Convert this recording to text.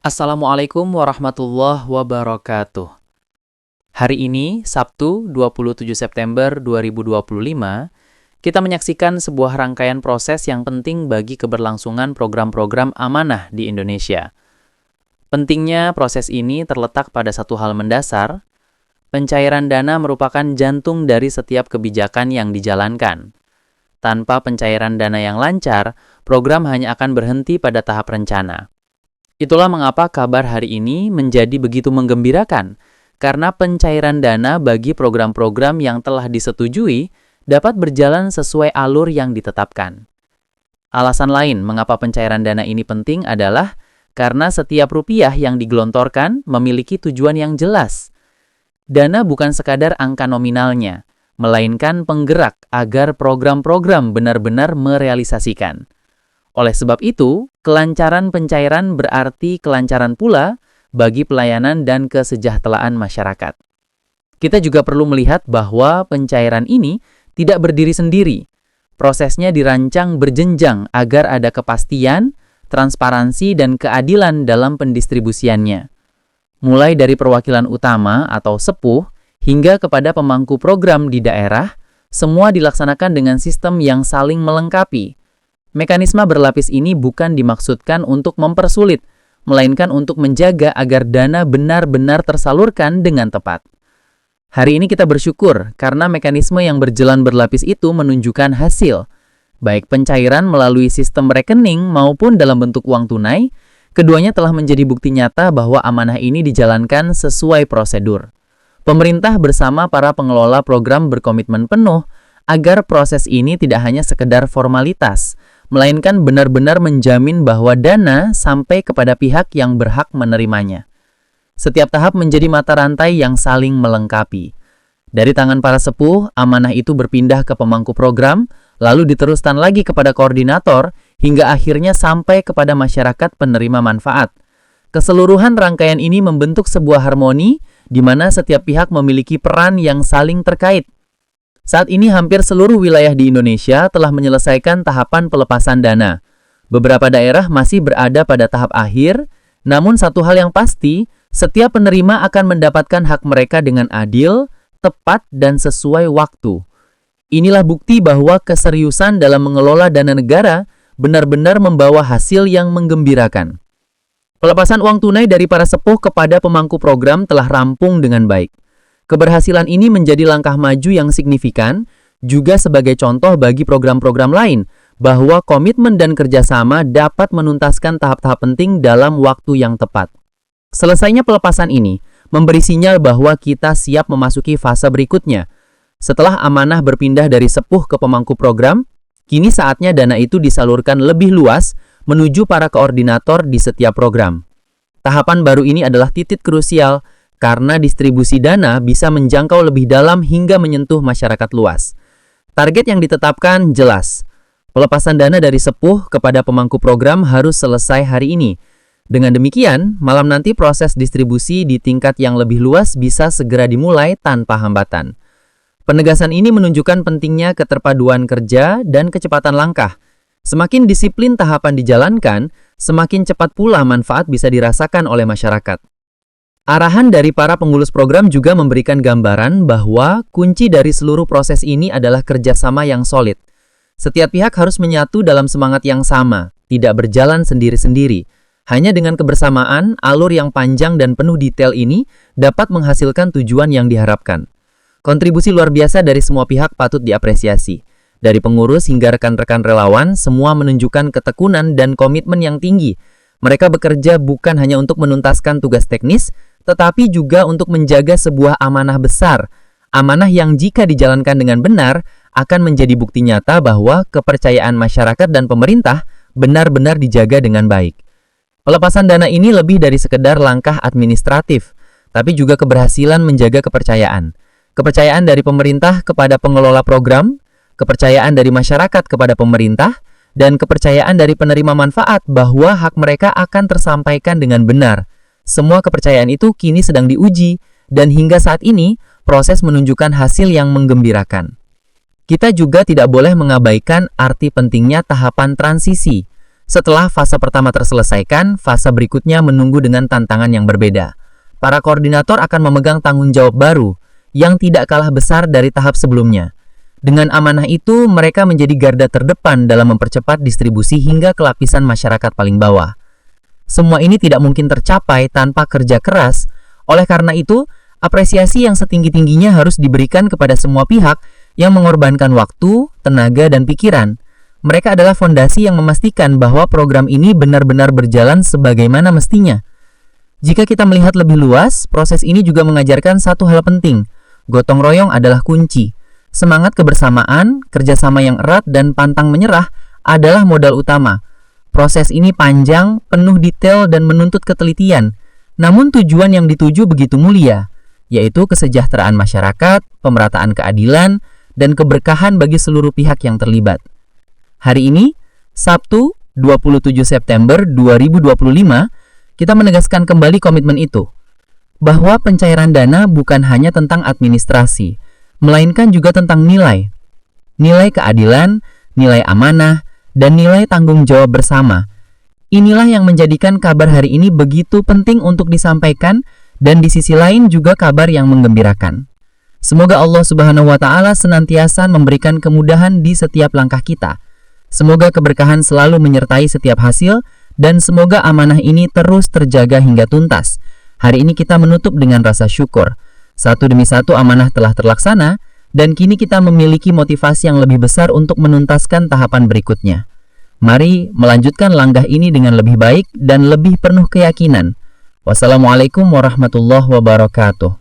Assalamualaikum warahmatullahi wabarakatuh. Hari ini, Sabtu 27 September 2025, kita menyaksikan sebuah rangkaian proses yang penting bagi keberlangsungan program-program amanah di Indonesia. Pentingnya proses ini terletak pada satu hal mendasar, pencairan dana merupakan jantung dari setiap kebijakan yang dijalankan. Tanpa pencairan dana yang lancar, program hanya akan berhenti pada tahap rencana. Itulah mengapa kabar hari ini menjadi begitu menggembirakan, karena pencairan dana bagi program-program yang telah disetujui dapat berjalan sesuai alur yang ditetapkan. Alasan lain mengapa pencairan dana ini penting adalah karena setiap rupiah yang digelontorkan memiliki tujuan yang jelas. Dana bukan sekadar angka nominalnya, melainkan penggerak agar program-program benar-benar merealisasikan. Oleh sebab itu, kelancaran pencairan berarti kelancaran pula bagi pelayanan dan kesejahteraan masyarakat. Kita juga perlu melihat bahwa pencairan ini tidak berdiri sendiri. Prosesnya dirancang berjenjang agar ada kepastian, transparansi, dan keadilan dalam pendistribusiannya. Mulai dari perwakilan utama atau sepuh hingga kepada pemangku program di daerah, semua dilaksanakan dengan sistem yang saling melengkapi. Mekanisme berlapis ini bukan dimaksudkan untuk mempersulit, melainkan untuk menjaga agar dana benar-benar tersalurkan dengan tepat. Hari ini kita bersyukur karena mekanisme yang berjalan berlapis itu menunjukkan hasil. Baik pencairan melalui sistem rekening maupun dalam bentuk uang tunai, keduanya telah menjadi bukti nyata bahwa amanah ini dijalankan sesuai prosedur. Pemerintah bersama para pengelola program berkomitmen penuh agar proses ini tidak hanya sekedar formalitas, melainkan benar-benar menjamin bahwa dana sampai kepada pihak yang berhak menerimanya. Setiap tahap menjadi mata rantai yang saling melengkapi. Dari tangan para sepuh, amanah itu berpindah ke pemangku program, lalu diteruskan lagi kepada koordinator, hingga akhirnya sampai kepada masyarakat penerima manfaat. Keseluruhan rangkaian ini membentuk sebuah harmoni, di mana setiap pihak memiliki peran yang saling terkait. Saat ini hampir seluruh wilayah di Indonesia telah menyelesaikan tahapan pelepasan dana. Beberapa daerah masih berada pada tahap akhir, namun satu hal yang pasti, setiap penerima akan mendapatkan hak mereka dengan adil, tepat, dan sesuai waktu. Inilah bukti bahwa keseriusan dalam mengelola dana negara benar-benar membawa hasil yang menggembirakan. Pelepasan uang tunai dari para sepuh kepada pemangku program telah rampung dengan baik. Keberhasilan ini menjadi langkah maju yang signifikan, juga sebagai contoh bagi program-program lain, bahwa komitmen dan kerjasama dapat menuntaskan tahap-tahap penting dalam waktu yang tepat. Selesainya pelepasan ini, memberi sinyal bahwa kita siap memasuki fase berikutnya. Setelah amanah berpindah dari sepuh ke pemangku program, kini saatnya dana itu disalurkan lebih luas menuju para koordinator di setiap program. Tahapan baru ini adalah titik krusial, karena distribusi dana bisa menjangkau lebih dalam hingga menyentuh masyarakat luas. Target yang ditetapkan jelas. Pelepasan dana dari sepuh kepada pemangku program harus selesai hari ini. Dengan demikian, malam nanti proses distribusi di tingkat yang lebih luas bisa segera dimulai tanpa hambatan. Penegasan ini menunjukkan pentingnya keterpaduan kerja dan kecepatan langkah. Semakin disiplin tahapan dijalankan, semakin cepat pula manfaat bisa dirasakan oleh masyarakat. Arahan dari para pengurus program juga memberikan gambaran bahwa kunci dari seluruh proses ini adalah kerjasama yang solid. Setiap pihak harus menyatu dalam semangat yang sama, tidak berjalan sendiri-sendiri. Hanya dengan kebersamaan, alur yang panjang dan penuh detail ini dapat menghasilkan tujuan yang diharapkan. Kontribusi luar biasa dari semua pihak patut diapresiasi. Dari pengurus hingga rekan-rekan relawan, semua menunjukkan ketekunan dan komitmen yang tinggi. Mereka bekerja bukan hanya untuk menuntaskan tugas teknis, tetapi juga untuk menjaga sebuah amanah besar. Amanah yang jika dijalankan dengan benar, akan menjadi bukti nyata bahwa kepercayaan masyarakat dan pemerintah benar-benar dijaga dengan baik. Pelepasan dana ini lebih dari sekedar langkah administratif, tapi juga keberhasilan menjaga kepercayaan. Kepercayaan dari pemerintah kepada pengelola program, kepercayaan dari masyarakat kepada pemerintah, dan kepercayaan dari penerima manfaat bahwa hak mereka akan tersampaikan dengan benar. Semua kepercayaan itu kini sedang diuji, dan hingga saat ini, proses menunjukkan hasil yang menggembirakan. Kita juga tidak boleh mengabaikan arti pentingnya tahapan transisi. Setelah fase pertama terselesaikan, fase berikutnya menunggu dengan tantangan yang berbeda. Para koordinator akan memegang tanggung jawab baru yang tidak kalah besar dari tahap sebelumnya. Dengan amanah itu, mereka menjadi garda terdepan dalam mempercepat distribusi hingga ke lapisan masyarakat paling bawah. Semua ini tidak mungkin tercapai tanpa kerja keras. Oleh karena itu, apresiasi yang setinggi-tingginya harus diberikan kepada semua pihak yang mengorbankan waktu, tenaga, dan pikiran. Mereka adalah fondasi yang memastikan bahwa program ini benar-benar berjalan sebagaimana mestinya. Jika kita melihat lebih luas, proses ini juga mengajarkan satu hal penting. Gotong royong adalah kunci. Semangat kebersamaan, kerjasama yang erat, dan pantang menyerah adalah modal utama. Proses ini panjang, penuh detail, dan menuntut ketelitian. Namun tujuan yang dituju begitu mulia, yaitu kesejahteraan masyarakat, pemerataan keadilan, dan keberkahan bagi seluruh pihak yang terlibat. Hari ini, Sabtu 27 September 2025, kita menegaskan kembali komitmen itu, bahwa pencairan dana bukan hanya tentang administrasi, melainkan juga tentang nilai. Nilai keadilan, nilai amanah, dan nilai tanggung jawab bersama. Inilah yang menjadikan kabar hari ini begitu penting untuk disampaikan, dan di sisi lain juga kabar yang menggembirakan. Semoga Allah Subhanahu wa Ta'ala senantiasa memberikan kemudahan di setiap langkah kita. Semoga keberkahan selalu menyertai setiap hasil, dan semoga amanah ini terus terjaga hingga tuntas. Hari ini kita menutup dengan rasa syukur. Satu demi satu amanah telah terlaksana, dan kini kita memiliki motivasi yang lebih besar untuk menuntaskan tahapan berikutnya. Mari melanjutkan langkah ini dengan lebih baik dan lebih penuh keyakinan. Wassalamualaikum warahmatullahi wabarakatuh.